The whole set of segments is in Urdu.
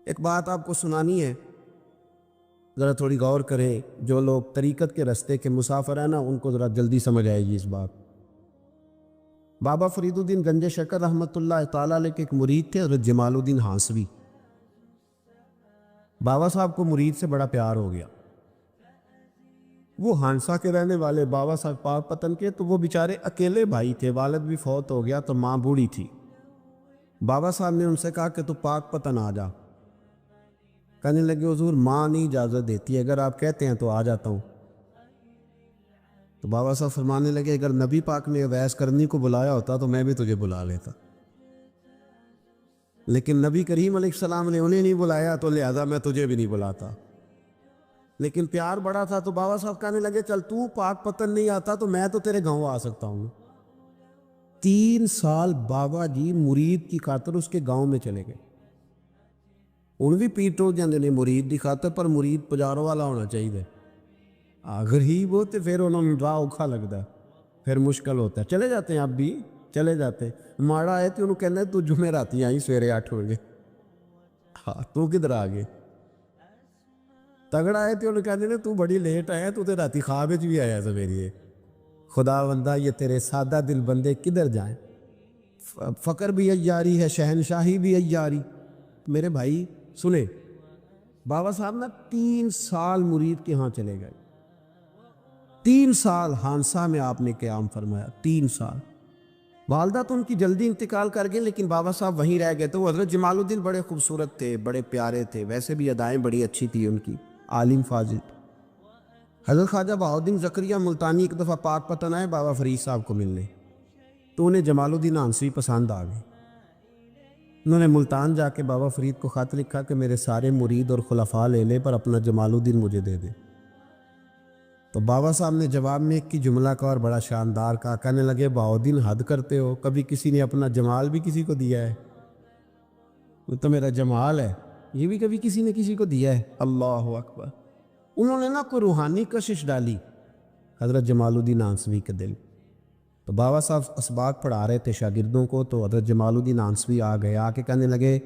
ایک بات آپ کو سنانی ہے، ذرا تھوڑی غور کریں۔ جو لوگ طریقت کے رستے کے مسافر ہیں نا، ان کو ذرا جلدی سمجھ آئے گی اس بات۔ بابا فرید الدین گنج شکر رحمۃ اللہ تعالیٰ علیہ کے ایک مرید تھے، حضرت جمال الدین ہانسوی۔ بابا صاحب کو مرید سے بڑا پیار ہو گیا۔ وہ ہانسا کے رہنے والے بابا صاحب پاک پتن کے، تو وہ بیچارے اکیلے بھائی تھے، والد بھی فوت ہو گیا تو ماں بوڑھی تھی۔ بابا صاحب نے ان سے کہا کہ تو پاک پتن آ جا۔ کہنے لگے حضور ماں نہیں اجازت دیتی، اگر آپ کہتے ہیں تو آ جاتا ہوں۔ تو بابا صاحب فرمانے لگے اگر نبی پاک نے اویس کرنی کو بلایا ہوتا تو میں بھی تجھے بلا لیتا، لیکن نبی کریم علیہ السلام نے انہیں نہیں بلایا تو لہذا میں تجھے بھی نہیں بلاتا۔ لیکن پیار بڑا تھا تو بابا صاحب کہنے لگے چل تو پاک پتن نہیں آتا تو میں تو تیرے گاؤں آ سکتا ہوں۔ 3 سال بابا جی مرید کی خاطر اس کے گاؤں میں چلے گئے۔ ان بھی پیٹو جاندے نے مرید کی خاطر، پر مرید پجاروں والا ہونا چاہیے۔ اگر ہی وہ تو پھر انہوں نے راہ اوکھا لگتا ہے، پھر مشکل ہوتا ہے۔ چلے جاتے ہیں اب بھی، چلے جاتے۔ ماڑا آئے تو انہوں کہنا تو جمعے راتی آئی سویرے 8 بجے، ہاں تو کدھر آ گئے؟ تگڑا آئے تو انہوں کہنے تو بڑی لیٹ آیا، تو راتی خواب بھی آیا سویرے۔ خدا بندہ یہ تیرے سادہ دل بندے کدھر جائیں؟ فقر بھی عیاری ہے، شہنشاہی بھی عیاری۔ میرے بھائی سنیں، بابا صاحب نا 3 سال مرید کے ہاں چلے گئے۔ 3 سال ہانسا میں آپ نے قیام فرمایا، 3 سال۔ والدہ تو ان کی جلدی انتقال کر گئی، لیکن بابا صاحب وہیں رہ گئے۔ تو وہ حضرت جمال الدین بڑے خوبصورت تھے، بڑے پیارے تھے، ویسے بھی ادائیں بڑی اچھی تھی ان کی، عالم فاضل۔ حضرت خواجہ بہاؤالدین زکریا ملتانی ایک دفعہ پاک پتن آئے بابا فرید صاحب کو ملنے، تو انہیں جمال الدین ہانسوی پسند آ گئے۔ انہوں نے ملتان جا کے بابا فرید کو خط لکھا کہ میرے سارے مرید اور خلفاء لے لے، پر اپنا جمال الدین مجھے دے دے۔ تو بابا صاحب نے جواب میں ایک کی جملہ کا اور بڑا شاندار کہا، کہنے لگے بہاؤالدین حد کرتے ہو، کبھی کسی نے اپنا جمال بھی کسی کو دیا ہے؟ وہ تو میرا جمال ہے، یہ بھی کبھی کسی نے کسی کو دیا ہے؟ اللہ اکبر۔ انہوں نے نا کوئی روحانی کشش ڈالی حضرت جمال الدین ہانسوی کے دل۔ تو بابا صاحب اسباق پڑھا رہے تھے شاگردوں کو، تو حضرت جمال الدین ہانسوی آ گئے، آ کے کہنے لگے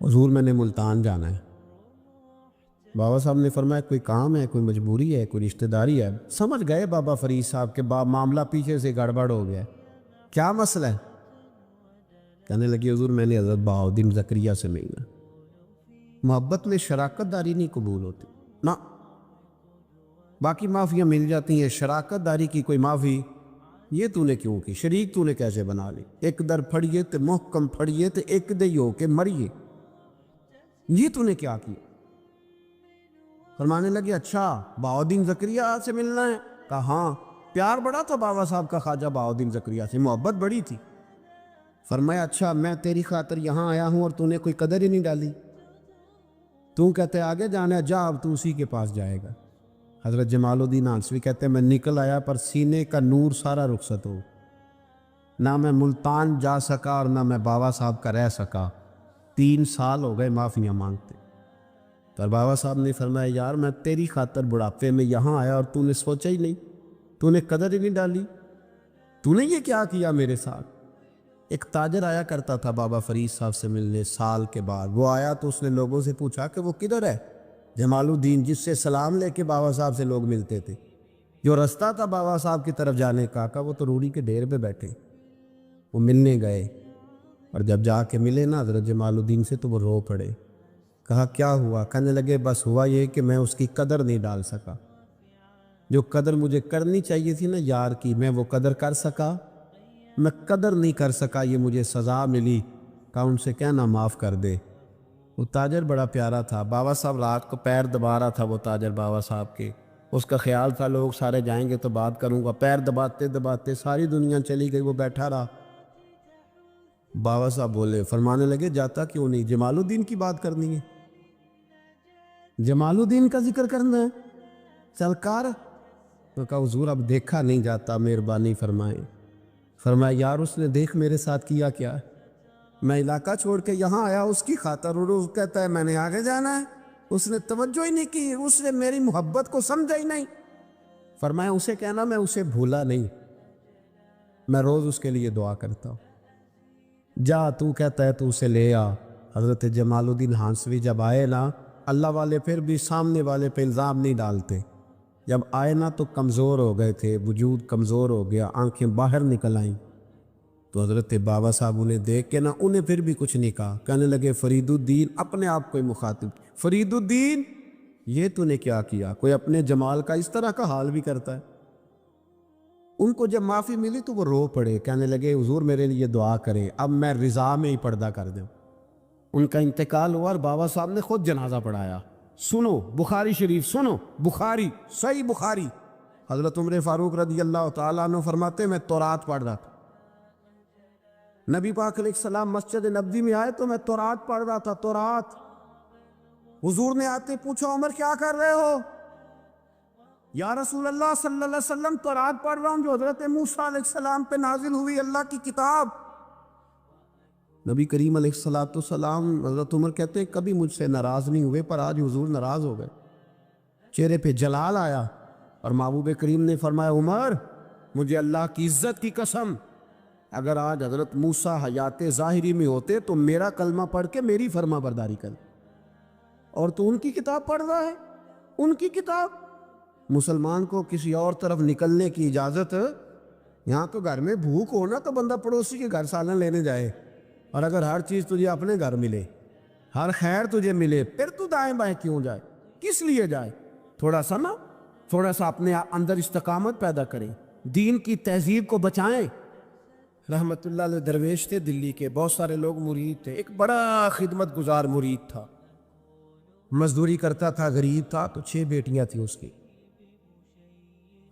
حضور میں نے ملتان جانا ہے۔ بابا صاحب نے فرمایا کوئی کام ہے، کوئی مجبوری ہے، کوئی رشتہ داری ہے؟ سمجھ گئے بابا فرید صاحب کے معاملہ پیچھے سے گڑبڑ ہو گیا، کیا مسئلہ ہے؟ کہنے لگے حضور میں نے حضرت بہاؤالدین زکریا سے ملنا۔ محبت میں شراکت داری نہیں قبول ہوتی نا، باقی معافیاں مل جاتی ہیں، شراکت داری کی کوئی معافی یہ تو نے کیوں کی؟ شریک تو نے کیسے بنا لی؟ ایک در پھڑیے تے محکم پھڑیے تے ایک دے ہو کے مریے، یہ تو نے کیا کیا؟ فرمانے لگے اچھا بہاؤالدین زکریا سے ملنا ہے؟ کہا ہاں۔ پیار بڑا تھا بابا صاحب کا خواجہ بہاؤالدین زکریا سے، محبت بڑی تھی۔ فرمایا اچھا میں تیری خاطر یہاں آیا ہوں اور تو نے کوئی قدر ہی نہیں ڈالی، تو کہتے آگے جانا ہے، جا اب تو اسی کے پاس جائے گا۔ حضرت جمال الدین ہانسوی کہتے ہیں میں نکل آیا پر سینے کا نور سارا رخصت ہو، نہ میں ملتان جا سکا اور نہ میں بابا صاحب کا رہ سکا۔ 3 سال ہو گئے معافیاں مانگتے۔ تو بابا صاحب نے فرمایا یار میں تیری خاطر بڑھاپے میں یہاں آیا اور تو نے سوچا ہی نہیں، تو نے قدر ہی نہیں ڈالی، تو نے یہ کیا کیا میرے ساتھ؟ ایک تاجر آیا کرتا تھا بابا فرید صاحب سے ملنے سال کے بعد۔ وہ آیا تو اس نے لوگوں سے پوچھا کہ وہ کدھر ہے؟ جمال الدین جس سے سلام لے کے بابا صاحب سے لوگ ملتے تھے، جو رستہ تھا بابا صاحب کی طرف جانے کا، وہ تو روڑی کے ڈھیر پہ بیٹھے۔ وہ ملنے گئے اور جب جا کے ملے نا حضرت جمال الدین سے تو وہ رو پڑے۔ کہا کیا ہوا؟ کہنے لگے بس ہوا یہ کہ میں اس کی قدر نہیں ڈال سکا، جو قدر مجھے کرنی چاہیے تھی نا یار کی، میں وہ قدر کر سکا، میں قدر نہیں کر سکا، یہ مجھے سزا ملی۔ کہا ان سے کہنا معاف کر دے۔ وہ تاجر بڑا پیارا تھا، بابا صاحب رات کو پیر دبا رہا تھا وہ تاجر بابا صاحب کے، اس کا خیال تھا لوگ سارے جائیں گے تو بات کروں گا، پیر دباتے دباتے ساری دنیا چلی گئی، وہ بیٹھا رہا۔ بابا صاحب بولے، فرمانے لگے جاتا کیوں نہیں؟ جمال الدین کی بات کرنی ہے، جمال الدین کا ذکر کرنا ہے، چل کر۔ تو کہا حضور اب دیکھا نہیں جاتا، مہربانی فرمائیں۔ فرمایا یار اس نے دیکھ میرے ساتھ کیا کیا ہے، میں علاقہ چھوڑ کے یہاں آیا اس کی خاطر، اور وہ کہتا ہے میں نے آگے جانا ہے، اس نے توجہ ہی نہیں کی، اس نے میری محبت کو سمجھا ہی نہیں۔ فرمایا اسے کہنا میں اسے بھولا نہیں، میں روز اس کے لیے دعا کرتا ہوں۔ جا تو کہتا ہے تو اسے لے آ، حضرت جمال الدین ہانسوی جب آئے نا، اللہ والے پھر بھی سامنے والے پہ الزام نہیں ڈالتے، جب آئے نا تو کمزور ہو گئے تھے، وجود کمزور ہو گیا، آنکھیں باہر نکل آئیں، تو حضرت بابا صاحب انہیں دیکھ کے نا انہیں پھر بھی کچھ نہیں کہا، کہنے لگے فرید الدین، اپنے آپ کو ہی مخاطب، فرید الدین یہ تو نے کیا کیا؟ کوئی اپنے جمال کا اس طرح کا حال بھی کرتا ہے؟ ان کو جب معافی ملی تو وہ رو پڑے، کہنے لگے حضور میرے لیے دعا کریں، اب میں رضا میں ہی پردہ کر دوں۔ ان کا انتقال ہوا اور بابا صاحب نے خود جنازہ پڑھایا۔ سنو بخاری شریف، سنو بخاری، صحیح بخاری، حضرت عمر فاروق رضی اللہ تعالیٰ عنہ فرماتے میں تورات پڑھ رہا تھا، نبی پاک علیہ السلام مسجد نبوی میں آئے تو میں تورات پڑھ رہا تھا، تورات۔ حضور نے آتے پوچھا عمر کیا کر رہے ہو؟ یا رسول اللہ صلی اللہ علیہ وسلم تورات پڑھ رہا ہوں جو حضرت موسیٰ علیہ السلام پہ نازل ہوئی، اللہ کی کتاب۔ نبی کریم علیہ السلام، حضرت عمر کہتے ہیں کبھی مجھ سے ناراض نہیں ہوئے، پر آج حضور ناراض ہو گئے، چہرے پہ جلال آیا، اور محبوب کریم نے فرمایا عمر مجھے اللہ کی عزت کی قسم، اگر آج حضرت موسیٰ حیات ظاہری میں ہوتے تو میرا کلمہ پڑھ کے میری فرما برداری کر، اور تو ان کی کتاب پڑھ رہا ہے، ان کی کتاب۔ مسلمان کو کسی اور طرف نکلنے کی اجازت، یہاں تو گھر میں بھوک ہونا تو بندہ پڑوسی کے گھر سالن لینے جائے، اور اگر ہر چیز تجھے اپنے گھر ملے، ہر خیر تجھے ملے، پھر تو دائیں بائیں کیوں جائے؟ کس لیے جائے؟ تھوڑا سا اپنے اندر استقامت پیدا کریں، دین کی تہذیب کو بچائیں۔ رحمت اللہ علیہ درویش تھے دلی کے، بہت سارے لوگ مرید تھے، ایک بڑا خدمت گزار مرید تھا، مزدوری کرتا تھا، غریب تھا، تو 6 بیٹیاں تھیں اس کی۔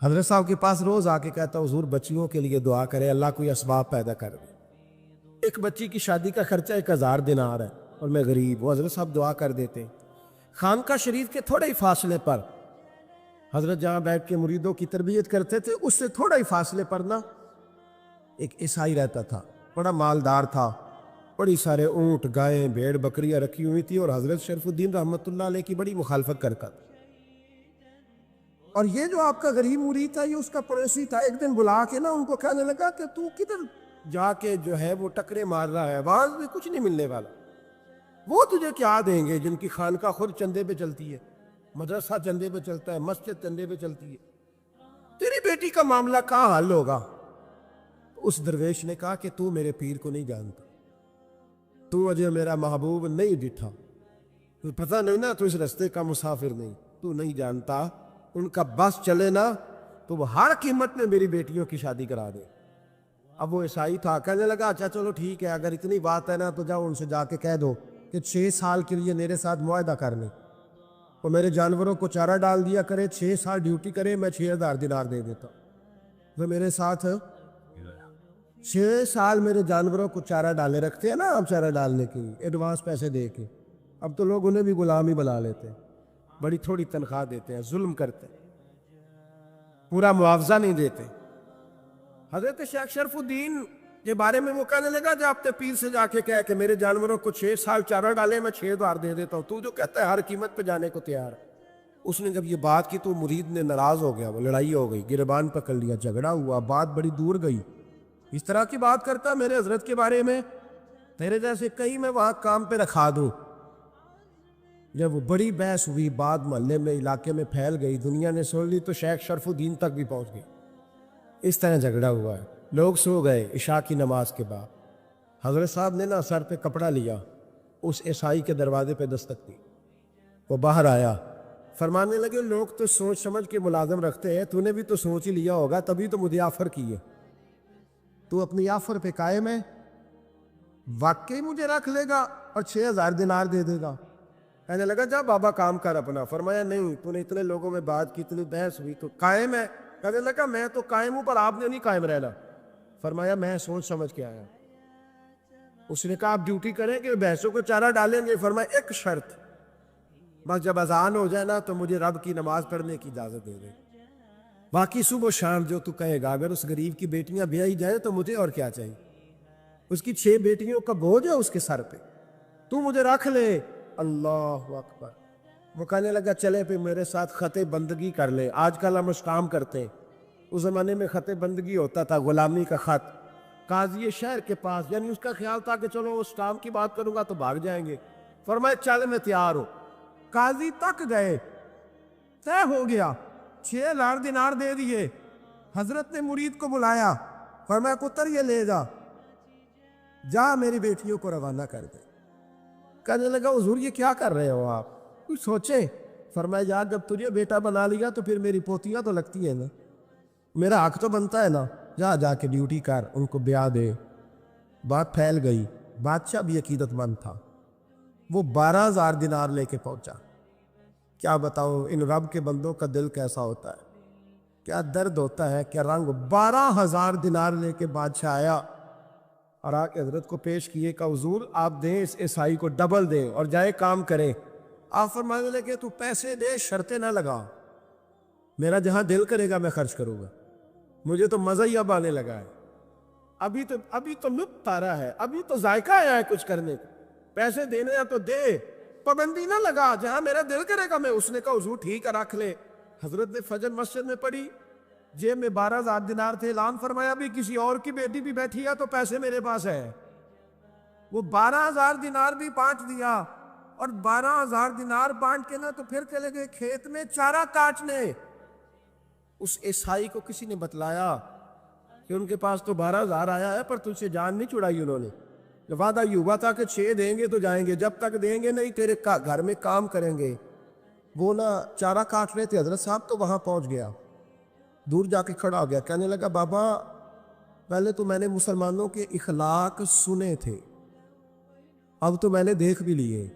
حضرت صاحب کے پاس روز آ کے کہتا حضور بچیوں کے لیے دعا کرے، اللہ کوئی اسباب پیدا کر دے، ایک بچی کی شادی کا خرچہ 1000 دینار ہے اور میں غریب ہوں۔ حضرت صاحب دعا کر دیتے۔ خانقاہ شریف کے تھوڑے ہی فاصلے پر حضرت جہاں بیٹھ کے مریدوں کی تربیت کرتے تھے، اس سے تھوڑا ہی فاصلے پر نا ایک عیسائی رہتا تھا، بڑا مالدار تھا، بڑی سارے اونٹ، گائیں، بھیڑ، بکریاں رکھی ہوئی تھی، اور حضرت شرف الدین رحمت اللہ علیہ کی بڑی مخالفت کرتا تھا۔ اور یہ جو آپ کا غریب مرید تھا یہ اس کا پڑوسی تھا، ایک دن بلا کے نا ان کو کہنے لگا کہ تو کدھر جا کے جو ہے وہ ٹکرے مار رہا ہے، وہاں سے کچھ نہیں ملنے والا، وہ تجھے کیا دیں گے جن کی خانقاہ خود چندے پہ چلتی ہے، مدرسہ چندے پہ چلتا ہے، مسجد چندے پہ چلتی ہے، تیری بیٹی کا معاملہ کہاں حل ہوگا؟ اس درویش نے کہا کہ تو میرے پیر کو نہیں جانتا، تو مجھے میرا محبوب نہیں ڈٹھا، تو پتہ نہیں نا، تو اس رستے کا مسافر نہیں، تو نہیں جانتا، ان کا بس چلے نا تو وہ ہر قیمت میں میری بیٹیوں کی شادی کرا دے۔ اب وہ عیسائی تھا، کہنے لگا اچھا چلو ٹھیک ہے، اگر اتنی بات ہے نا تو جاؤ ان سے جا کے کہہ دو کہ 6 سال کے لیے میرے ساتھ معاہدہ کر لیں، وہ میرے جانوروں کو چارہ ڈال دیا کرے، 6 سال ڈیوٹی کرے، میں 6000 دینار دے دیتا، وہ میرے ساتھ 6 سال میرے جانوروں کو چارہ ڈالے رکھتے ہیں نا، اب چارہ ڈالنے کے لیے ایڈوانس پیسے دے کے، اب تو لوگ انہیں بھی غلام ہی بنا لیتے ہیں، بڑی تھوڑی تنخواہ دیتے ہیں، ظلم کرتے ہیں، پورا معاوضہ نہیں دیتے۔ حضرت شیخ شرف الدین کے بارے میں وہ کہنے لگا جب اپنے پیر سے جا کے کہہ کہ میرے جانوروں کو 6 سال چارہ ڈالے، میں 6000 دے دیتا ہوں، تو جو کہتا ہے ہر قیمت پہ جانے کو تیار۔ اس نے جب یہ بات کی تو مرید نے ناراض ہو گیا، وہ لڑائی ہو گئی، گربان پکڑ لیا، جھگڑا ہوا، بات بڑی دور گئی، اس طرح کی بات کرتا میرے حضرت کے بارے میں، تیرے جیسے کہیں میں وہاں کام پہ رکھا دوں۔ جب وہ بڑی بحث ہوئی، بات محلے میں، علاقے میں پھیل گئی، دنیا نے سن لی تو شیخ شرف الدین تک بھی پہنچ گئی، اس طرح جھگڑا ہوا ہے۔ لوگ سو گئے عشاء کی نماز کے بعد، حضرت صاحب نے نا سر پہ کپڑا لیا، اس عیسائی کے دروازے پہ دستک دی، وہ باہر آیا، فرمانے لگے لوگ تو سوچ سمجھ کے ملازم رکھتے ہیں، تو نے بھی تو سوچ ہی لیا ہوگا، تبھی تو مجھے آفر کی ہے، تو اپنی آفر پہ قائم ہے، واقعی مجھے رکھ لے گا اور 6000 دینار دے دے گا؟ کہنے لگا جا بابا کام کر اپنا۔ فرمایا نہیں، تو نے اتنے لوگوں میں بات کی، اتنی بحث ہوئی، تو قائم ہے؟ کہنے لگا میں تو قائم ہوں، پر آپ نے نہیں قائم رہنا۔ فرمایا میں سوچ سمجھ کے آیا۔ اس نے کہا آپ ڈیوٹی کریں گے، بحثوں کو چارہ ڈالیں گے؟ فرمایا ایک شرط، بس جب اذان ہو جائے نا تو مجھے رب کی نماز پڑھنے کی اجازت دے دے، باقی صبح و شام جو تو کہے گا۔ اگر اس غریب کی بیٹیاں بیائی جائیں تو مجھے اور کیا چاہیے، اس کی 6 بیٹیوں کا بوجھ ہے اس کے سر پہ، تو مجھے رکھ لے۔ اللہ اکبر۔ وہ کہنے لگا چلے پہ میرے ساتھ خط بندگی کر لے، آج کل ہم اس کام کرتے ہیں، اس زمانے میں خط بندگی ہوتا تھا، غلامی کا خط، قاضی شہر کے پاس، یعنی اس کا خیال تھا کہ چلو اس کام کی بات کروں گا تو بھاگ جائیں گے۔ فرمایا چل میں تیار ہوں۔ قاضی تک گئے، طے ہو گیا، 6,000 دینار دے دیے۔ حضرت نے مرید کو بلایا، فرمایا پتر یہ لے جا، جا میری بیٹیوں کو روانہ کر دے۔ کہنے لگا حضور یہ کیا کر رہے ہو آپ، کچھ سوچے؟ فرمایا یار جب تجھے بیٹا بنا لیا تو پھر میری پوتیاں تو لگتی ہیں نا، میرا حق تو بنتا ہے نا، جا کے ڈیوٹی کر، ان کو بیاہ دے۔ بات پھیل گئی، بادشاہ بھی عقیدت مند تھا، وہ 12,000 دینار لے کے پہنچا۔ کیا بتاؤ ان رب کے بندوں کا دل کیسا ہوتا ہے، کیا درد ہوتا ہے، کیا رنگ۔ 12,000 دینار لے کے بادشاہ آیا اور آ کے حضرت کو پیش کیے کہ حضور آپ دیں اس عیسائی کو ڈبل دیں اور جائے کام کریں۔ آپ فرمانے لگے تو پیسے دے، شرطیں نہ لگا، میرا جہاں دل کرے گا میں خرچ کروں گا، مجھے تو مزہ ہی اب آنے لگا ہے، ابھی تو لطف آ رہا ہے، ابھی تو ذائقہ آیا ہے کچھ کرنے کو، پیسے دینے ہیں تو دے، پابندی نہ لگا، جہاں میرا دل کرے گا میں۔ اس نے کہا حضور ٹھیک ہے رکھ لے۔ حضرت نے فجر مسجد میں پڑھی، جیب میں 12,000 دینار تھے، اعلان فرمایا بھی کسی اور کی بیٹی بھی بیٹھی ہے تو پیسے میرے پاس ہے۔ وہ 12,000 دینار بھی بانٹ دیا، اور 12,000 دینار بانٹ کے نا تو پھر چلے گئے کھیت میں چارہ کاٹنے۔ اس عیسائی کو کسی نے بتلایا کہ ان کے پاس تو 12,000 آیا ہے پر تجھ سے جان نہیں چھڑائی انہوں نے، وعدہ یہ ہوا تھا کہ 6 دیں گے تو جائیں گے، جب تک دیں گے نہیں تیرے گھر میں کام کریں گے۔ وہ نا چارہ کاٹ رہے تھے، حضرت صاحب تو وہاں پہنچ گیا، دور جا کے کھڑا ہو گیا، کہنے لگا بابا پہلے تو میں نے مسلمانوں کے اخلاق سنے تھے، اب تو میں نے دیکھ بھی لیے،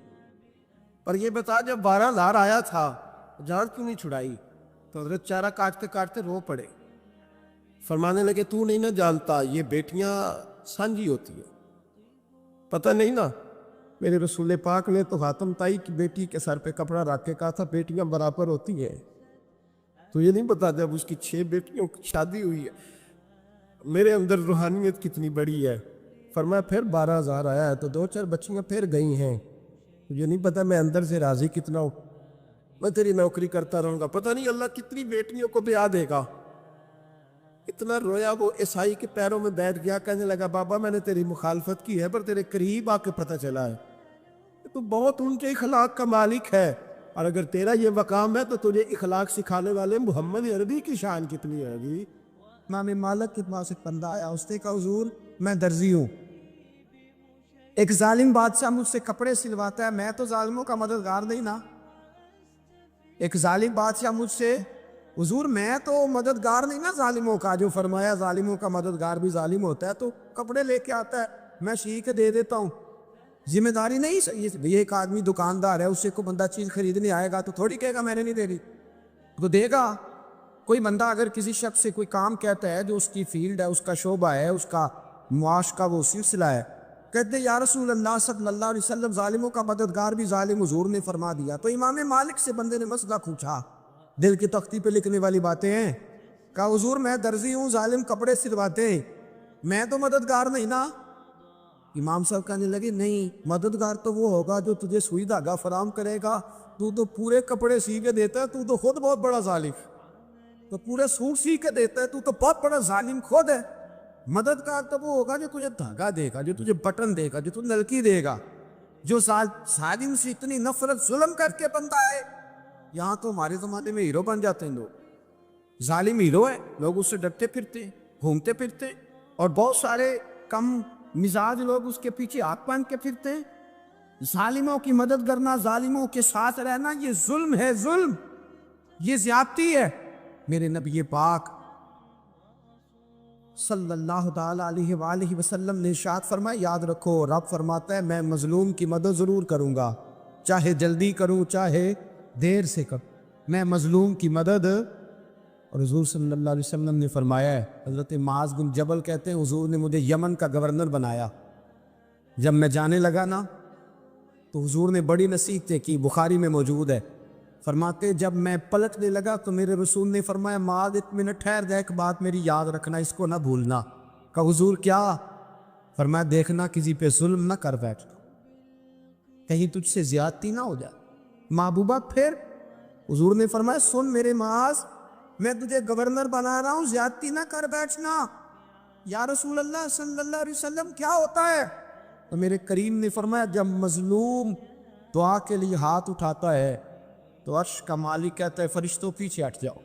پر یہ بتا جب 12,000 آیا تھا جان کیوں نہیں چھڑائی؟ تو حضرت چارہ کاٹتے کاٹتے رو پڑے، فرمانے لگے تو نہیں نہ جانتا یہ بیٹیاں سانجھی ہوتی ہیں، پتہ نہیں نا، میرے رسول پاک نے تو خاتم تائی کی بیٹی کے سر پہ کپڑا رکھ کے کہا تھا بیٹیاں برابر ہوتی ہیں، تو یہ نہیں پتا جب اس کی 6 بیٹیوں کی شادی ہوئی ہے میرے اندر روحانیت کتنی بڑی ہے۔ فرمایا پھر 12,000 آیا ہے تو 2-4 بچیاں پھر گئی ہیں، یہ نہیں پتا میں اندر سے راضی کتنا ہوں، میں تیری نوکری کرتا رہوں گا، پتہ نہیں اللہ کتنی بیٹیوں کو بیاہ دے گا۔ اتنا رویا وہ عیسائی کے پیروں میں بیٹھ گیا، کہنے لگا بابا میں نے تیری مخالفت کی ہے پر تیرے قریب آ کے پتہ چلا ہے تو بہت اونچے اخلاق کا مالک ہے، اور اگر تیرا یہ مقام ہے تو تجھے اخلاق سکھانے والے محمد عربی کی شان کتنی ہے جی۔ امام مالک کے پاس ایک بندہ آیا، اس نے کہا حضور میں درزی ہوں، ایک ظالم بادشاہ مجھ سے کپڑے سلواتا ہے، میں تو ظالموں کا مددگار نہیں نا، ایک ظالم بادشاہ مجھ سے، حضور میں تو مددگار نہیں نا ظالموں کا، جو فرمایا ظالموں کا مددگار بھی ظالم ہوتا ہے، تو کپڑے لے کے آتا ہے میں سی کے دے دیتا ہوں، ذمہ داری نہیں۔ یہ ایک آدمی دکاندار ہے، اس سے کوئی بندہ چیز خریدنے آئے گا تو تھوڑی کہے گا میں نے نہیں دے دی، تو دے گا۔ کوئی بندہ اگر کسی شخص سے کوئی کام کہتا ہے جو اس کی فیلڈ ہے، اس کا شعبہ ہے، اس کا معاش کا وہ سلسلہ ہے، کہتے یا رسول اللہ صلی اللہ علیہ وسلم ظالموں کا مددگار بھی ظالم، حضور نے فرما دیا۔ تو امام مالک سے بندے نے مسئلہ پوچھا، دل کی تختی پہ لکھنے والی باتیں ہیں، کہا حضور میں درزی ہوں، ظالم کپڑے سلواتے ہیں، میں تو مددگار نہیں نا۔ امام صاحب کہنے لگے نہیں، مددگار تو وہ ہوگا جو تجھے سوئی دھاگا فراہم کرے گا، تو تو پورے کپڑے سی کے دیتا ہے، تو خود بہت بڑا ظالم، تو پورے سوٹ سی کے دیتا ہے، تو بہت بڑا ظالم خود ہے۔ مددگار تو وہ ہوگا جو تجھے دھاگا دے گا، جو تجھے بٹن دے گا، جو تجھے نلکی دے گا، جو ظالم سے اتنی نفرت ظلم کر کے بنتا ہے۔ یہاں تو ہمارے زمانے میں ہیرو بن جاتے ہیں لوگ، ظالم ہیرو ہے، لوگ اس سے ڈرتے پھرتے ہیں، گھومتے پھرتے ہیں، اور بہت سارے کم مزاج لوگ اس کے پیچھے ہاتھ باندھ کے پھرتے ہیں۔ ظالموں کی مدد کرنا، ظالموں کے ساتھ رہنا، یہ ظلم ہے، ظلم، یہ زیادتی ہے۔ میرے نبی پاک صلی اللہ تعالیٰ علیہ وآلہ وسلم نے ارشاد فرمایا، یاد رکھو رب فرماتا ہے میں مظلوم کی مدد ضرور کروں گا، چاہے جلدی کروں چاہے دیر سے کروں، میں مظلوم کی مدد۔ اور حضور صلی اللہ علیہ وسلم نے فرمایا ہے، حضرت معاذ بن جبل کہتے ہیں حضور نے مجھے یمن کا گورنر بنایا، جب میں جانے لگا نا تو حضور نے بڑی نصیحتیں کی، بخاری میں موجود ہے، فرماتے جب میں پلٹنے لگا تو میرے رسول نے فرمایا معاذ 1 منٹ ٹھہر جا، ایک بات میری یاد رکھنا، اس کو نہ بھولنا۔ کہا حضور کیا؟ فرمایا دیکھنا کسی پہ ظلم نہ کر بیٹھنا، کہیں تجھ سے زیادتی نہ ہو جائے۔ محبوبہ پھر حضور نے فرمایا سن میرے معاذ، میں تجھے گورنر بنا رہا ہوں، زیادتی نہ کر بیٹھنا، یا رسول اللہ صلی اللہ علیہ وسلم کیا ہوتا ہے؟ تو میرے کریم نے فرمایا جب مظلوم دعا کے لیے ہاتھ اٹھاتا ہے تو عرش کا مالک کہتا ہے فرشتوں پیچھے ہٹ جاؤ.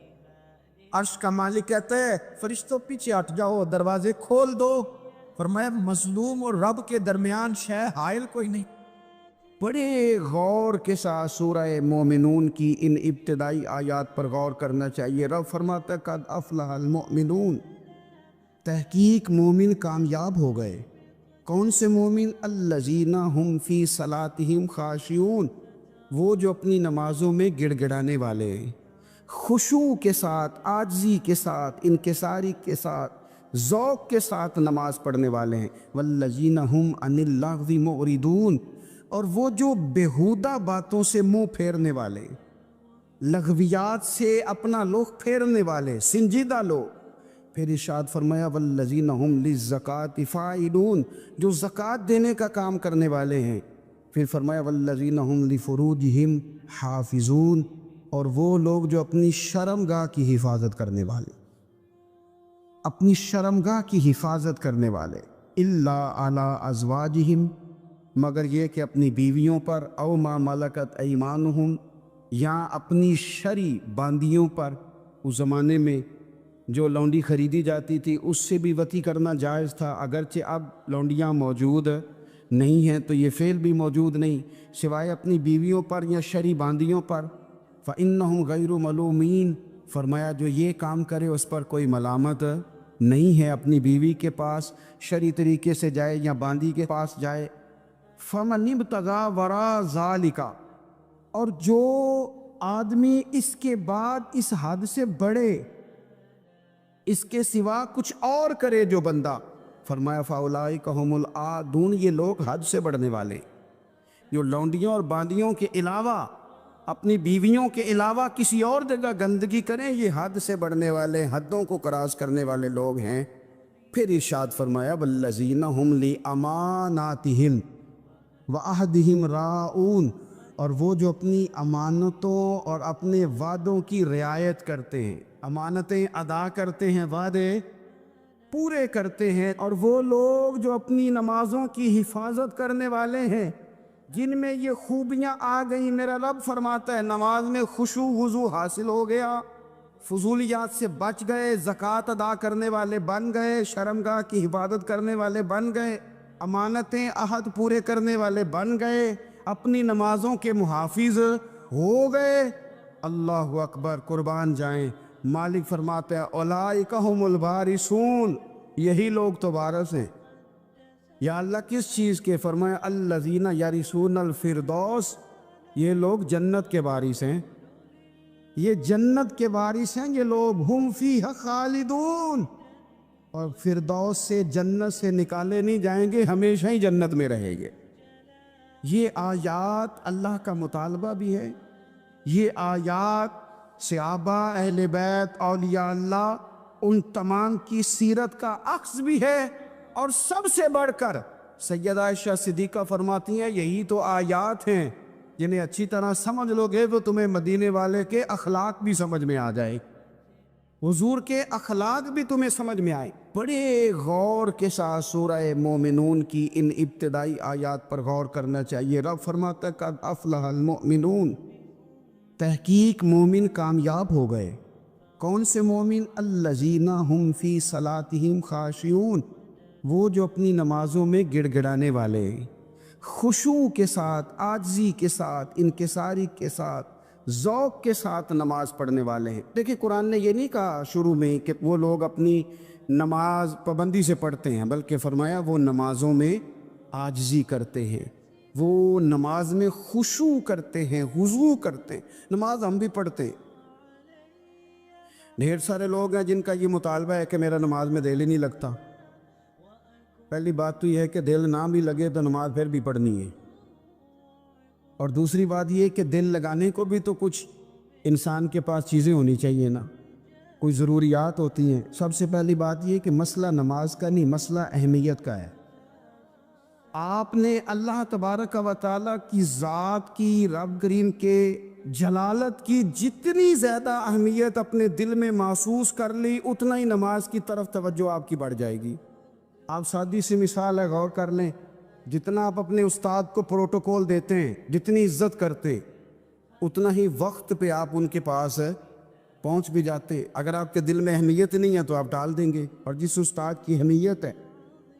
عرش کا مالک کہتا ہے فرشتوں پیچھے ہٹ جاؤ، دروازے کھول دو. فرمایا مظلوم اور رب کے درمیان شے حائل کوئی نہیں. بڑے غور کے ساتھ سورہ مومنون کی ان ابتدائی آیات پر غور کرنا چاہیے. رب فرماتا ہے قد افلح المؤمنون، تحقیق مومن کامیاب ہو گئے. کون سے مومن؟ الذین ہم فی صلاتہم خاشعون، وہ جو اپنی نمازوں میں گڑ گڑانے والے ہیں، خشوع کے ساتھ، عاجزی کے ساتھ، انکساری کے ساتھ، ذوق کے ساتھ نماز پڑھنے والے ہیں. والذین ہم عن اللغو معرضون، اور وہ جو بیہودہ باتوں سے منہ پھیرنے والے، لغویات سے اپنا رخ پھیرنے والے، سنجیدہ لوگ. پھر ارشاد فرمایا والذین ہم للزکاۃ فاعلون، جو زکوٰۃ دینے کا کام کرنے والے ہیں. پھر فرمایا والذین ہم لفروجہم حافظون، اور وہ لوگ جو اپنی شرمگاہ کی حفاظت کرنے والے، اپنی شرمگاہ کی حفاظت کرنے والے. الا علی ازواجہم، مگر یہ کہ اپنی بیویوں پر، او ما ملکت ایمانہم، یا اپنی شرعی باندیوں پر. اس زمانے میں جو لونڈی خریدی جاتی تھی اس سے بھی وطی کرنا جائز تھا، اگرچہ اب لونڈیاں موجود نہیں ہیں تو یہ فعل بھی موجود نہیں، سوائے اپنی بیویوں پر یا شرعی باندیوں پر. فإنہم غیر ملومین، فرمایا جو یہ کام کرے اس پر کوئی ملامت نہیں ہے. اپنی بیوی کے پاس شرعی طریقے سے جائے یا باندی کے پاس جائے. فمن ابتغى وراء ذلك، اور جو آدمی اس کے بعد اس حد سے بڑھے، اس کے سوا کچھ اور کرے جو بندہ، فرمایا فاولئک هم العادون، یہ لوگ حد سے بڑھنے والے. جو لونڈیوں اور باندیوں کے علاوہ، اپنی بیویوں کے علاوہ کسی اور جگہ گندگی کریں، یہ حد سے بڑھنے والے، حدوں کو کراس کرنے والے لوگ ہیں. پھر ارشاد فرمایا والذین هم لاماناتہم وعہدہم راعون، اور وہ جو اپنی امانتوں اور اپنے وعدوں کی رعایت کرتے ہیں، امانتیں ادا کرتے ہیں، وعدے پورے کرتے ہیں. اور وہ لوگ جو اپنی نمازوں کی حفاظت کرنے والے ہیں، جن میں یہ خوبیاں آ گئیں. میرا رب فرماتا ہے نماز میں خشوع وضو حاصل ہو گیا، فضولیات سے بچ گئے، زکوٰۃ ادا کرنے والے بن گئے، شرمگاہ کی حفاظت کرنے والے بن گئے، امانتیں عہد پورے کرنے والے بن گئے، اپنی نمازوں کے محافظ ہو گئے. اللہ اکبر، قربان جائیں. مالک فرماتے ہیں اولئک هم الوارثون، یہی لوگ تو وارث ہیں. یا اللہ کس چیز کے؟ فرمایا الذین یرثون الفردوس، یہ لوگ جنت کے وارث ہیں، یہ جنت کے وارث ہیں یہ لوگ. ہم فیہا خالدون، اور فردوس سے، جنت سے نکالے نہیں جائیں گے، ہمیشہ ہی جنت میں رہیں گے. یہ آیات اللہ کا مطالبہ بھی ہے، یہ آیات صحابہ، اہل بیت، اولیاء اللہ، ان تمام کی سیرت کا عکس بھی ہے. اور سب سے بڑھ کر سیدہ عائشہ صدیقہ فرماتی ہیں یہی تو آیات ہیں جنہیں اچھی طرح سمجھ لو گے تو تمہیں مدینے والے کے اخلاق بھی سمجھ میں آ جائے، حضور کے اخلاق بھی تمہیں سمجھ میں آئے. بڑے غور کے ساتھ سورہ مومنون کی ان ابتدائی آیات پر غور کرنا چاہیے. رب فرماتا ہے قد افلح المؤمنون، تحقیق مومن کامیاب ہو گئے. کون سے مومن؟ الذین ہم فی صلاتہم خاشعون، وہ جو اپنی نمازوں میں گڑ گڑانے والے، خشوع کے ساتھ، عاجزی کے ساتھ، انکساری کے ساتھ، ذوق کے ساتھ نماز پڑھنے والے ہیں. دیکھیں قرآن نے یہ نہیں کہا شروع میں کہ وہ لوگ اپنی نماز پابندی سے پڑھتے ہیں، بلکہ فرمایا وہ نمازوں میں عاجزی کرتے ہیں، وہ نماز میں خشوع کرتے ہیں، خضوع کرتے ہیں. نماز ہم بھی پڑھتے ہیں، ڈھیر سارے لوگ ہیں جن کا یہ مطالبہ ہے کہ میرا نماز میں دل ہی نہیں لگتا. پہلی بات تو یہ ہے کہ دل نہ بھی لگے تو نماز پھر بھی پڑھنی ہے، اور دوسری بات یہ کہ دل لگانے کو بھی تو کچھ انسان کے پاس چیزیں ہونی چاہیے نا، کوئی ضروریات ہوتی ہیں. سب سے پہلی بات یہ کہ مسئلہ نماز کا نہیں، مسئلہ اہمیت کا ہے. آپ نے اللہ تبارک و تعالیٰ کی ذات کی، رب کریم کے جلالت کی جتنی زیادہ اہمیت اپنے دل میں محسوس کر لی، اتنا ہی نماز کی طرف توجہ آپ کی بڑھ جائے گی. آپ سادی سی مثال ہے، غور کر لیں، جتنا آپ اپنے استاد کو پروٹوکول دیتے ہیں، جتنی عزت کرتے، اتنا ہی وقت پہ آپ ان کے پاس پہنچ بھی جاتے۔ اگر آپ کے دل میں اہمیت نہیں ہے تو آپ ٹال دیں گے، اور جس استاد کی اہمیت ہے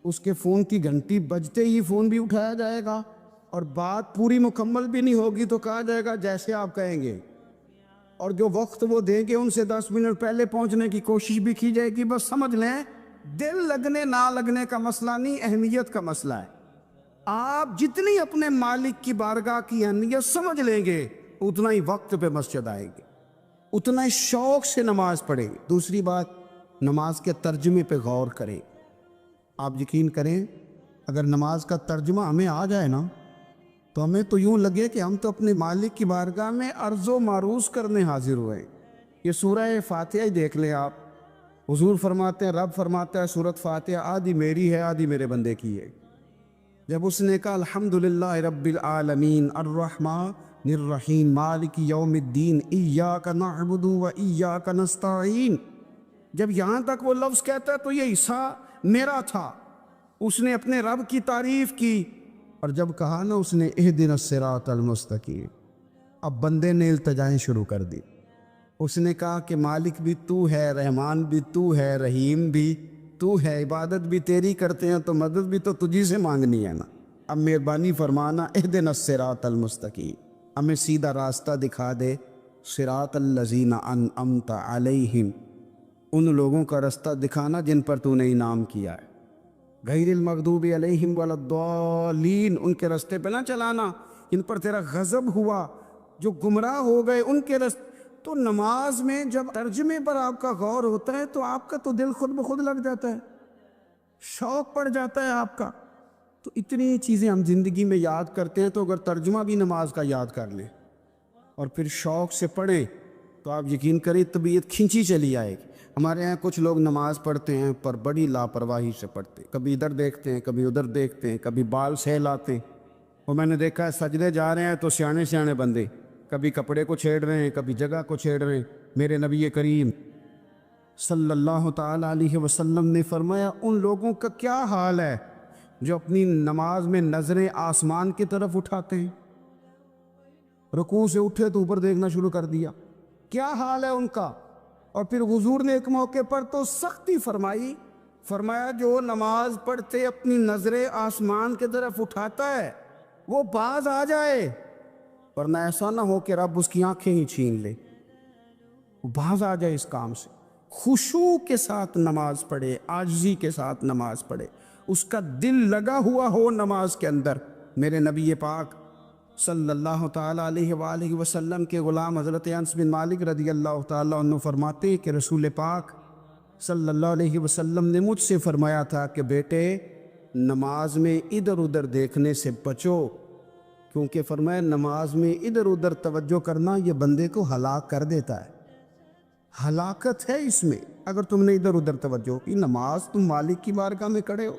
اس کے فون کی گھنٹی بجتے ہی فون بھی اٹھایا جائے گا، اور بات پوری مکمل بھی نہیں ہوگی تو کہا جائے گا جیسے آپ کہیں گے، اور جو وقت وہ دیں گے ان سے 10 منٹ پہلے پہنچنے کی کوشش بھی کی جائے گی۔ بس سمجھ لیں، دل لگنے نہ لگنے کا مسئلہ نہیں، اہمیت کا مسئلہ ہے۔ آپ جتنی اپنے مالک کی بارگاہ کی اہمیت سمجھ لیں گے، اتنا ہی وقت پہ مسجد آئے گی، اتنا ہی شوق سے نماز پڑھیں۔ دوسری بات، نماز کے ترجمے پہ غور کریں۔ آپ یقین کریں، اگر نماز کا ترجمہ ہمیں آ جائے نا تو ہمیں تو یوں لگے کہ ہم تو اپنے مالک کی بارگاہ میں عرض و معروض کرنے حاضر ہوئے۔ یہ سورہ فاتحہ ہی دیکھ لیں آپ، حضور فرماتے ہیں، رب فرماتا ہے سورۃ فاتحہ آدھی میری ہے آدھی میرے بندے کی ہے۔ جب اس نے کہا الحمدللہ رب العالمین الرحمن الرحیم مالک یوم الدین ایاک نعبد و ایاک نستعین، جب یہاں تک وہ لفظ کہتا ہے تو یہ حصہ میرا تھا، اس نے اپنے رب کی تعریف کی، اور جب کہا نا اس نے اہدنا الصراط المستقیم، اب بندے نے التجائیں شروع کر دی۔ اس نے کہا کہ مالک بھی تو ہے، رحمان بھی تو ہے، رحیم بھی تو ہے، عبادت بھی تیری کرتے ہیں تو مدد بھی تو تجھی سے مانگنی ہے نا، اب مہربانی فرمانا اہدنا الصراط المستقیم، ہمیں سیدھا راستہ دکھا دے، صراط الذین انعمت علیہم، ان لوگوں کا راستہ دکھانا جن پر تو نے انعام کیا ہے، غیر المغضوب علیہم ولا الضالین، ان کے راستے پہ نہ چلانا ان پر تیرا غضب ہوا، جو گمراہ ہو گئے ان کے راستے۔ تو نماز میں جب ترجمے پر آپ کا غور ہوتا ہے تو آپ کا تو دل خود بخود لگ جاتا ہے، شوق پڑ جاتا ہے آپ کا۔ تو اتنی چیزیں ہم زندگی میں یاد کرتے ہیں، تو اگر ترجمہ بھی نماز کا یاد کر لیں اور پھر شوق سے پڑھیں تو آپ یقین کریں طبیعت کھنچی چلی آئے گی۔ ہمارے ہاں کچھ لوگ نماز پڑھتے ہیں پر بڑی لاپرواہی سے پڑھتے ہیں، کبھی ادھر دیکھتے ہیں کبھی ادھر دیکھتے ہیں، کبھی بال سہلاتے ہیں، اور میں نے دیکھا ہے سجدے جا رہے ہیں تو سیانے سیانے بندے کبھی کپڑے کو چھیڑ رہے ہیں کبھی جگہ کو چھیڑ رہے ہیں۔ میرے نبی کریم صلی اللہ تعالی علیہ وسلم نے فرمایا ان لوگوں کا کیا حال ہے جو اپنی نماز میں نظریں آسمان کی طرف اٹھاتے ہیں، رکوع سے اٹھے تو اوپر دیکھنا شروع کر دیا، کیا حال ہے ان کا۔ اور پھر حضور نے ایک موقع پر تو سختی فرمائی، فرمایا جو نماز پڑھتے اپنی نظریں آسمان کی طرف اٹھاتا ہے وہ باز آ جائے، ورنہ ایسا نہ ہو کہ رب اس کی آنکھیں ہی چھین لے، وہ باز آ جائے اس کام سے۔ خشوع کے ساتھ نماز پڑھے، عاجزی کے ساتھ نماز پڑھے، اس کا دل لگا ہوا ہو نماز کے اندر۔ میرے نبی پاک صلی اللہ تعالیٰ علیہ وآلہ وسلم کے غلام حضرت انس بن مالک رضی اللہ تعالیٰ عنہ فرماتے ہیں کہ رسول پاک صلی اللہ علیہ وسلم نے مجھ سے فرمایا تھا کہ بیٹے نماز میں ادھر ادھر دیکھنے سے بچو، کیونکہ فرمایا نماز میں ادھر ادھر توجہ کرنا یہ بندے کو ہلاک کر دیتا ہے، ہلاکت ہے اس میں۔ اگر تم نے ادھر ادھر توجہ کی، نماز تم مالک کی بارگاہ میں کھڑے ہو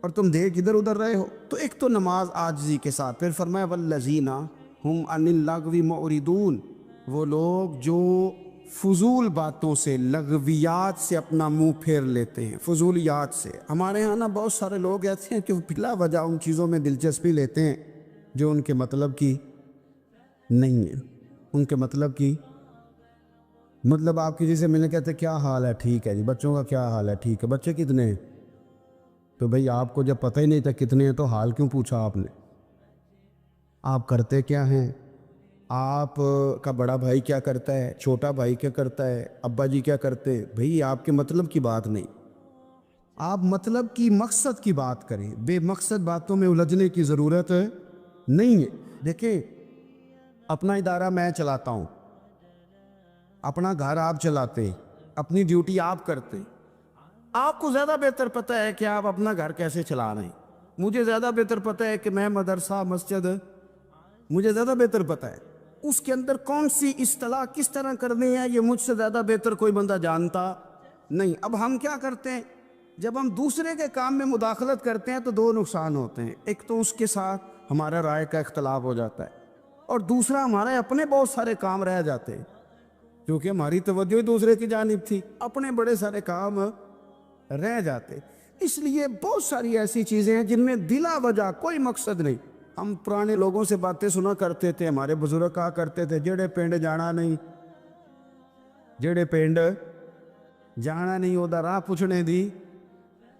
اور تم دیکھ ادھر ادھر رہے ہو، تو ایک تو نماز عاجزی کے ساتھ، پھر فرمایا والذین ہم عن اللغو معرضون، وہ لوگ جو فضول باتوں سے، لغویات سے اپنا منہ پھیر لیتے ہیں، فضولیات سے۔ ہمارے ہاں نا بہت سارے لوگ ایسے ہیں کہ بلا وجہ ان چیزوں میں دلچسپی لیتے ہیں جو ان کے مطلب کی نہیں ہے، ان کے مطلب کی مطلب آپ کسی سے ملنے کہتے کیا حال ہے، ٹھیک ہے جی، بچوں کا کیا حال ہے، ٹھیک ہے، بچے کتنے ہیں؟ تو بھئی آپ کو جب پتہ ہی نہیں تھا کتنے ہیں تو حال کیوں پوچھا آپ نے؟ آپ کرتے کیا ہیں؟ آپ کا بڑا بھائی کیا کرتا ہے، چھوٹا بھائی کیا کرتا ہے، ابا جی کیا کرتے ہیں؟ بھئی آپ کے مطلب کی بات نہیں، آپ مطلب کی مقصد کی بات کریں، بے مقصد باتوں میں الجھنے کی ضرورت نہیں ہے۔ دیکھیں اپنا ادارہ میں چلاتا ہوں، اپنا گھر آپ چلاتے، اپنی ڈیوٹی آپ کرتے، آپ کو زیادہ بہتر پتہ ہے کہ آپ اپنا گھر کیسے چلا رہے ہیں، مجھے زیادہ بہتر پتہ ہے کہ میں مدرسہ مسجد، مجھے زیادہ بہتر پتہ ہے اس کے اندر کون سی اصطلاح کس طرح کرنی ہے، یہ مجھ سے زیادہ بہتر کوئی بندہ جانتا نہیں۔ اب ہم کیا کرتے ہیں، جب ہم دوسرے کے کام میں مداخلت کرتے ہیں تو دو نقصان ہوتے ہیں، ایک تو اس کے ساتھ ہمارا رائے کا اختلاف ہو جاتا ہے، اور دوسرا ہمارے اپنے بہت سارے کام رہ جاتے ہیں، کیونکہ ہماری توجہ ہی دوسرے کی جانب تھی، اپنے بڑے سارے کام رہ جاتے۔ اس لیے بہت ساری ایسی چیزیں ہیں جن میں بلا وجہ کوئی مقصد نہیں. ہم پرانے لوگوں سے باتیں سنا کرتے تھے, ہمارے بزرگ کہا کرتے تھے جڑے پنڈ جانا نہیں, جڑے پنڈ جانا نہیں وہ راہ پوچھنے دی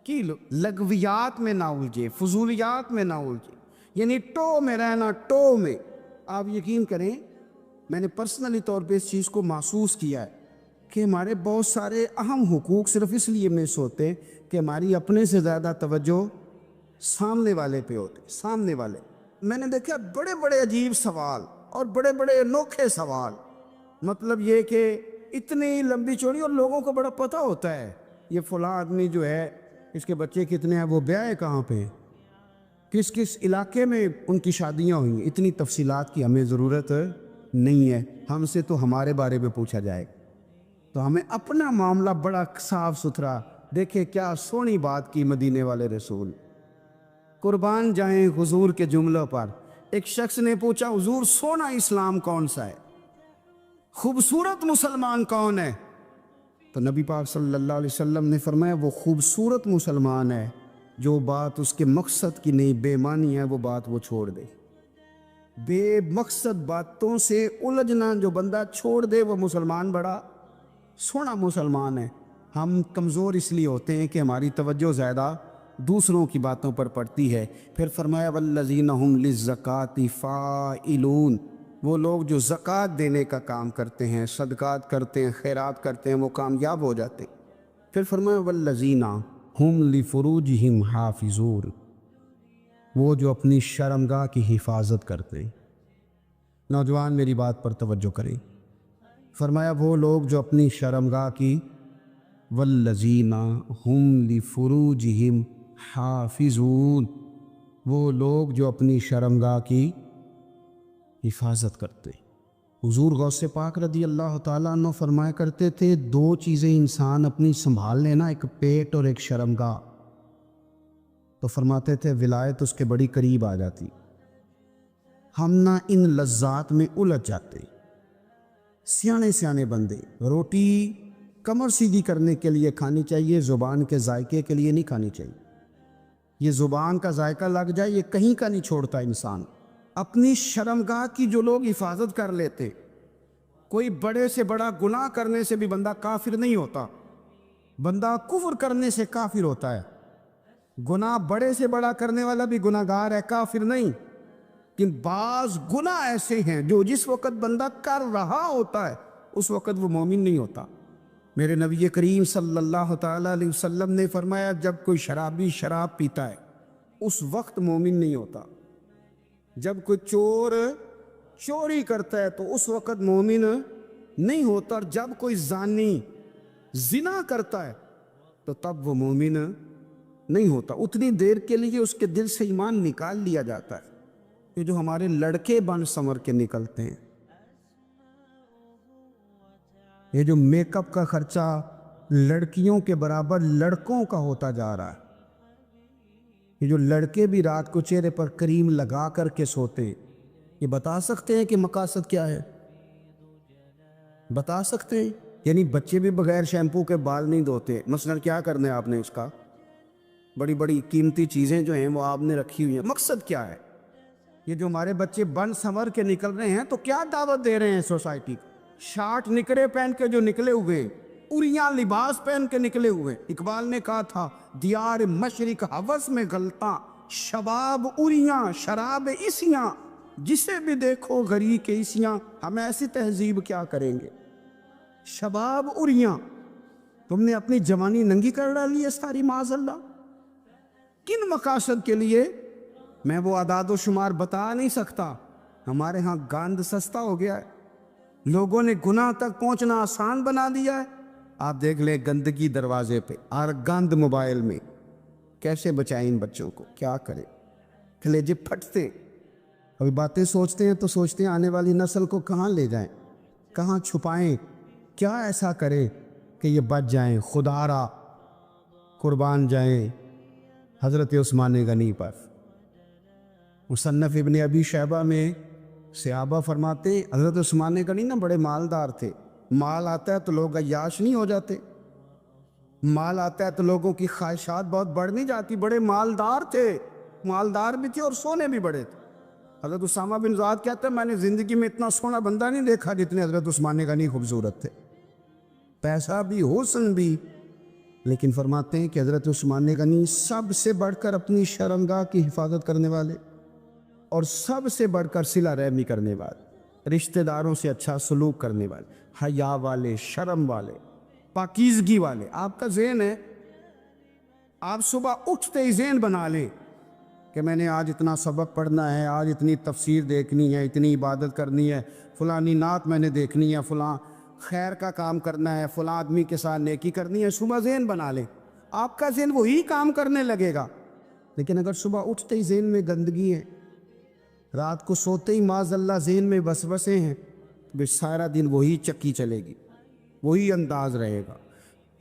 کی لغویات میں نہ الجھے, فضولیات میں نہ الجھے, یعنی ٹو میں رہنا, ٹو میں. آپ یقین کریں میں نے پرسنلی طور پہ اس چیز کو محسوس کیا ہے کہ ہمارے بہت سارے اہم حقوق صرف اس لیے مس ہوتے کہ ہماری اپنے سے زیادہ توجہ سامنے والے پہ ہوتے, سامنے والے. میں نے دیکھا بڑے بڑے عجیب سوال اور بڑے بڑے انوکھے سوال, مطلب یہ کہ اتنی لمبی چوڑی, اور لوگوں کو بڑا پتہ ہوتا ہے یہ فلاں آدمی جو ہے اس کے بچے کتنے ہیں, وہ بیاہ کہاں پہ, کس کس علاقے میں ان کی شادیاں ہوئی ہیں. اتنی تفصیلات کی ہمیں ضرورت نہیں ہے. ہم سے تو ہمارے بارے میں پوچھا جائے, تو ہمیں اپنا معاملہ بڑا صاف ستھرا. دیکھیں کیا سونی بات کی مدینے والے رسول, قربان جائیں حضور کے جملوں پر. ایک شخص نے پوچھا حضور سونا اسلام کون سا ہے, خوبصورت مسلمان کون ہے؟ تو نبی پاک صلی اللہ علیہ وسلم نے فرمایا وہ خوبصورت مسلمان ہے جو بات اس کے مقصد کی نہیں, بے معنی ہے وہ بات وہ چھوڑ دے. بے مقصد باتوں سے الجھنا جو بندہ چھوڑ دے وہ مسلمان بڑا سونا مسلمان ہے. ہم کمزور اس لیے ہوتے ہیں کہ ہماری توجہ زیادہ دوسروں کی باتوں پر پڑتی ہے. پھر فرمایا والذین هم للزکاۃ فاعلون, وہ لوگ جو زکوٰۃ دینے کا کام کرتے ہیں, صدقات کرتے ہیں, خیرات کرتے ہیں, وہ کامیاب ہو جاتے ہیں. پھر فرمایا والذین هم لفروجہم حافظون, وہ جو اپنی شرمگاہ کی حفاظت کرتے ہیں. نوجوان میری بات پر توجہ کریں. فرمایا وہ لوگ جو اپنی شرمگاہ کی, والذین هم لفروجہم حافظون, وہ لوگ جو اپنی شرمگاہ کی حفاظت کرتے. حضور غوث پاک رضی اللہ تعالیٰ عنہ فرمایا کرتے تھے دو چیزیں انسان اپنی سنبھال لینا, ایک پیٹ اور ایک شرمگاہ. تو فرماتے تھے ولایت اس کے بڑی قریب آ جاتی. ہم نہ ان لذات میں الجھ جاتے. سیانے سیانے بندے روٹی کمر سیدھی کرنے کے لیے کھانی چاہیے, زبان کے ذائقے کے لیے نہیں کھانی چاہیے. یہ زبان کا ذائقہ لگ جائے یہ کہیں کا نہیں چھوڑتا انسان. اپنی شرمگاہ کی جو لوگ حفاظت کر لیتے, کوئی بڑے سے بڑا گناہ کرنے سے بھی بندہ کافر نہیں ہوتا, بندہ کفر کرنے سے کافر ہوتا ہے. گناہ بڑے سے بڑا کرنے والا بھی گناہ گار ہے, کافر نہیں. کہ بعض گناہ ایسے ہیں جو جس وقت بندہ کر رہا ہوتا ہے اس وقت وہ مومن نہیں ہوتا. میرے نبی کریم صلی اللہ تعالیٰ علیہ وسلم نے فرمایا جب کوئی شرابی شراب پیتا ہے اس وقت مومن نہیں ہوتا. جب کوئی چور چوری کرتا ہے تو اس وقت مومن نہیں ہوتا, اور جب کوئی زانی زنا کرتا ہے تو تب وہ مومن نہیں ہوتا. اتنی دیر کے لیے اس کے دل سے ایمان نکال لیا جاتا ہے. یہ جو ہمارے لڑکے بن سنور کے نکلتے ہیں, یہ جو میک اپ کا خرچہ لڑکیوں کے برابر لڑکوں کا ہوتا جا رہا ہے, یہ جو لڑکے بھی رات کو چہرے پر کریم لگا کر کے سوتے, یہ بتا سکتے ہیں کہ مقاصد کیا ہے؟ بتا سکتے ہیں؟ یعنی بچے بھی بغیر شیمپو کے بال نہیں دھوتے. مثلا کیا کرنا ہے آپ نے اس کا, بڑی بڑی قیمتی چیزیں جو ہیں وہ آپ نے رکھی ہوئی ہیں, مقصد کیا ہے؟ یہ جو ہمارے بچے بن سنور کے نکل رہے ہیں تو کیا دعوت دے رہے ہیں سوسائٹی کو؟ شارٹ نکرے پہن کے جو نکلے ہوئے, اریاں لباس پہن کے نکلے ہوئے. اقبال نے کہا تھا دیار مشرق ہوس میں غلطاں, شباب اریاں شراب اسیاں, جسے بھی دیکھو غری کے اسیاں. ہم ایسی تہذیب کیا کریں گے؟ شباب اریاں, تم نے اپنی جوانی ننگی کر ڈالی ہے ساری معاذ اللہ. کن مقاصد کے لیے؟ میں وہ اعداد و شمار بتا نہیں سکتا. ہمارے ہاں گاند سستا ہو گیا ہے, لوگوں نے گناہ تک پہنچنا آسان بنا دیا ہے. آپ دیکھ لیں گندگی دروازے پہ اور گند موبائل میں. کیسے بچائیں ان بچوں کو, کیا کریں؟ کلیجے پھٹتے. ابھی باتیں سوچتے ہیں تو سوچتے ہیں آنے والی نسل کو کہاں لے جائیں, کہاں چھپائیں, کیا ایسا کریں کہ یہ بچ جائیں. خدا را قربان جائیں حضرت عثمان غنی پر. مصنف ابن ابی شیبہ میں صحابہ فرماتے ہیں حضرت عثمان غنی نا بڑے مالدار تھے. مال آتا ہے تو لوگ عیاش نہیں ہو جاتے. مال آتا ہے تو لوگوں کی خواہشات بہت بڑھ نہیں جاتی. بڑے مالدار تھے, مالدار بھی تھے اور سونے بھی بڑے تھے. حضرت اسامہ بن زیاد کہتے ہیں میں نے زندگی میں اتنا سونا بندہ نہیں دیکھا جتنے حضرت عثمان غنی خوبصورت تھے. پیسہ بھی, حسن بھی, لیکن فرماتے ہیں کہ حضرت عثمان غنی سب سے بڑھ کر اپنی شرمگاہ کی حفاظت کرنے والے, اور سب سے بڑھ کر صلہ رحمی کرنے والے, رشتہ داروں سے اچھا سلوک کرنے والے, حیا والے, شرم والے, پاکیزگی والے. آپ کا ذہن ہے, آپ صبح اٹھتے ہی ذہن بنا لیں کہ میں نے آج اتنا سبق پڑھنا ہے, آج اتنی تفسیر دیکھنی ہے, اتنی عبادت کرنی ہے, فلانی نعت میں نے دیکھنی ہے, فلاں خیر کا کام کرنا ہے, فلاں آدمی کے ساتھ نیکی کرنی ہے. صبح ذہن بنا لیں, آپ کا ذہن وہی کام کرنے لگے گا. لیکن اگر صبح اٹھتے ہی ذہن میں گندگی ہے, رات کو سوتے ہی معاذ اللہ ذہن میں وسوسے ہیں, تو سارا دن وہی چکی چلے گی, وہی انداز رہے گا.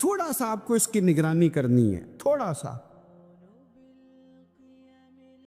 تھوڑا سا آپ کو اس کی نگرانی کرنی ہے, تھوڑا سا.